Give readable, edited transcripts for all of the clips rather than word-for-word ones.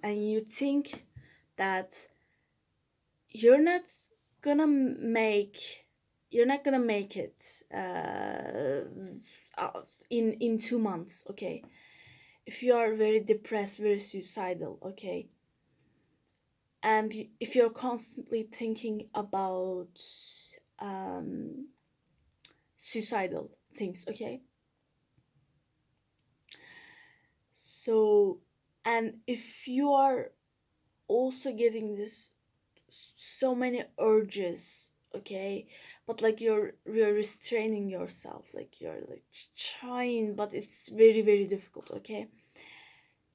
and you think that you're not gonna make it in 2 months, okay? If you are very depressed, very suicidal, okay, and if you're constantly thinking about um, suicidal things, okay, so, and if you are also getting this so many urges, okay, but like you're restraining yourself, like you're like trying, but it's very very difficult, okay,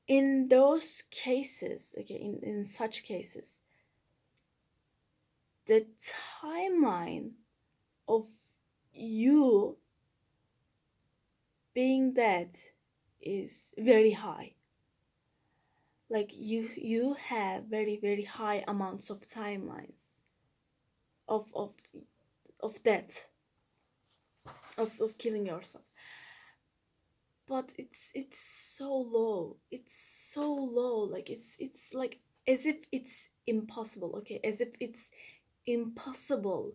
in those cases, okay, in such cases, the timeline of you being dead is very high. Like you have very very high amounts of timelines of death, of killing yourself. But it's so low, it's so low, like it's like as if it's impossible, okay, as if it's impossible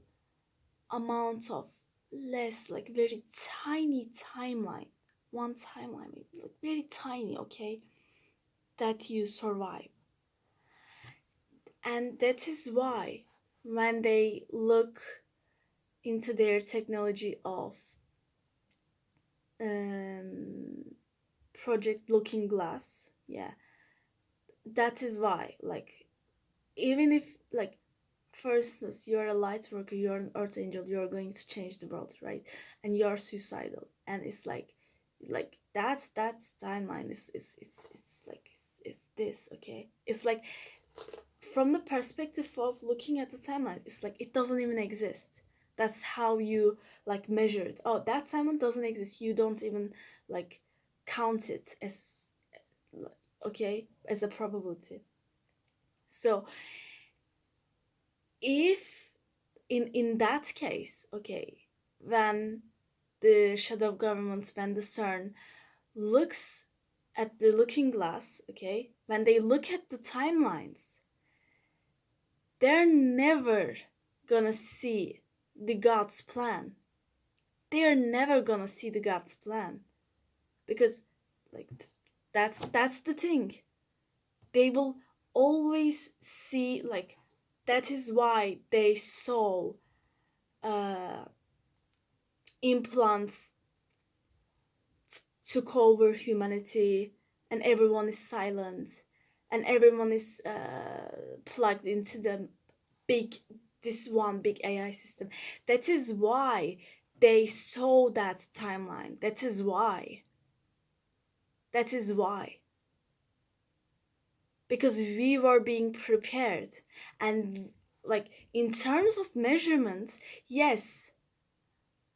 amount of less, like very tiny timeline, one timeline maybe, like very tiny, okay, that you survive. And that is why when they look into their technology of um project looking glass, yeah, that is why, like, even if, like, for instance, you're a light worker, you're an earth angel, you're going to change the world, right, and you're suicidal, and it's like that's timeline is it's like it's this, okay, it's like from the perspective of looking at the timeline, it's like it doesn't even exist. That's how you like measure it. Oh, that timeline doesn't exist, you don't even like count it as, okay, as a probability. So if in that case, okay, when the shadow government, when the CERN looks at the looking glass, okay, when they look at the timelines, they're never gonna see the God's plan. They're never gonna see the God's plan, because like that's the thing. They will always see, like, that is why they saw uh implants took over humanity, and everyone is silent, and everyone is plugged into the big, this one big AI system. That is why they saw that timeline. That is why. That is why. Because we were being prepared. And like in terms of measurements, yes,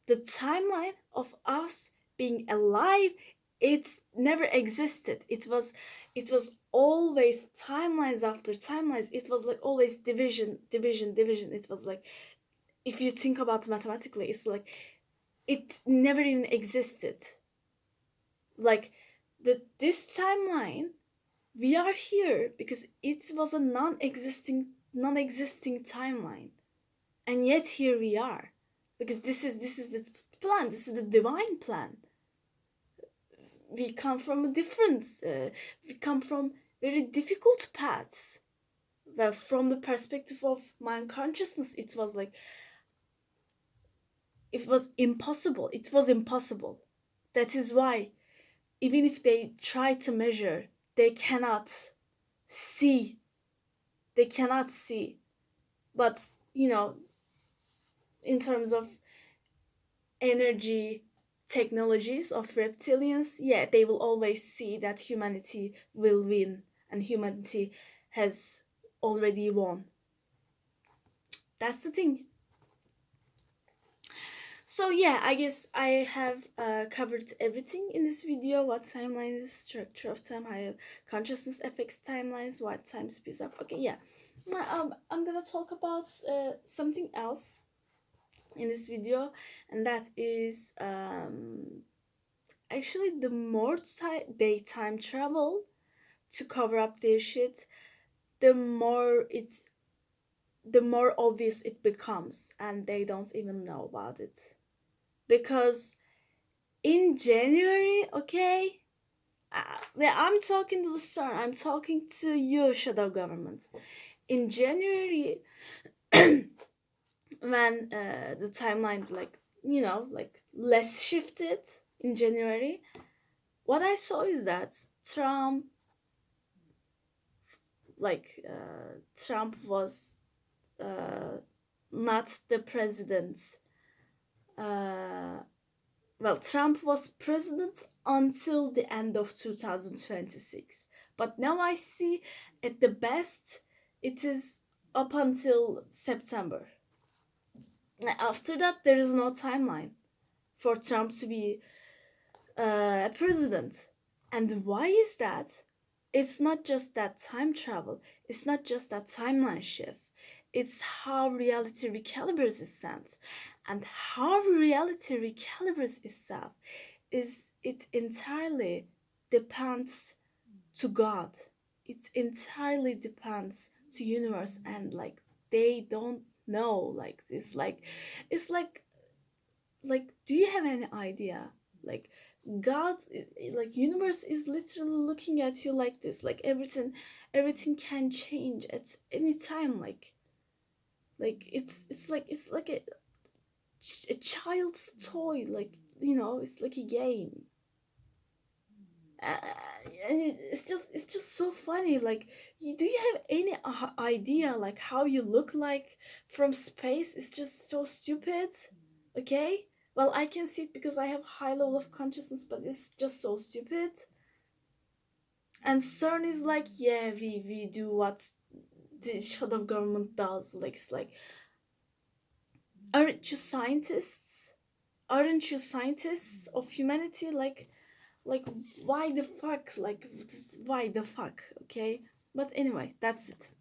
the timeline of us being alive, it's never existed. It was always timelines after timelines. It was like always division, division, division. It was like, if you think about mathematically, it's like it never even existed. Like this timeline, we are here because it was a non-existing timeline, and yet here we are, because this is the plan, this is the divine plan. We come from a different we come from very difficult paths. Well, from the perspective of mind consciousness, it was like it was impossible. That is why even if they try to measure, they cannot see, they cannot see. But in terms of energy technologies of reptilians, yeah, they will always see that humanity will win, and humanity has already won. That's the thing. So yeah, I guess I have covered everything in this video. What timeline is, structure of time, how consciousness affects timelines, what time speeds up. Okay, yeah. Now, I'm gonna talk about something else in this video, and that is actually the more they time travel to cover up their shit, the more it's the more obvious it becomes, and they don't even know about it. Because in January, okay, yeah, I'm talking to the CERN, I'm talking to you, shadow government. In January, when the timeline, like, like less shifted in January, what I saw is that Trump, Trump was uh, not the president. Uh, well, Trump was president until the end of 2026. But now I see at the best it is up until September. After that, there is no timeline for Trump to be president. And why is that? It's not just that time travel, it's not just that timeline shift, it's how reality recalibrates itself. And how reality recalibrates itself is it entirely depends to God. It entirely depends to universe, and like they don't know like this. Like it's like do you have any idea? Like God, like universe is literally looking at you like this. Like everything can change at any time. Like it's like a child's toy. Like it's like a game. And it's just so funny. Like, do you have any idea like how you look like from space? It's just so stupid. Okay, well, I can see it because I have high level of consciousness, but it's just so stupid. And CERN is like, yeah, we do what the shadow government does. Like, it's like, aren't you scientists? Aren't you scientists of humanity? Like why the fuck, like why the fuck, okay? But anyway, that's it.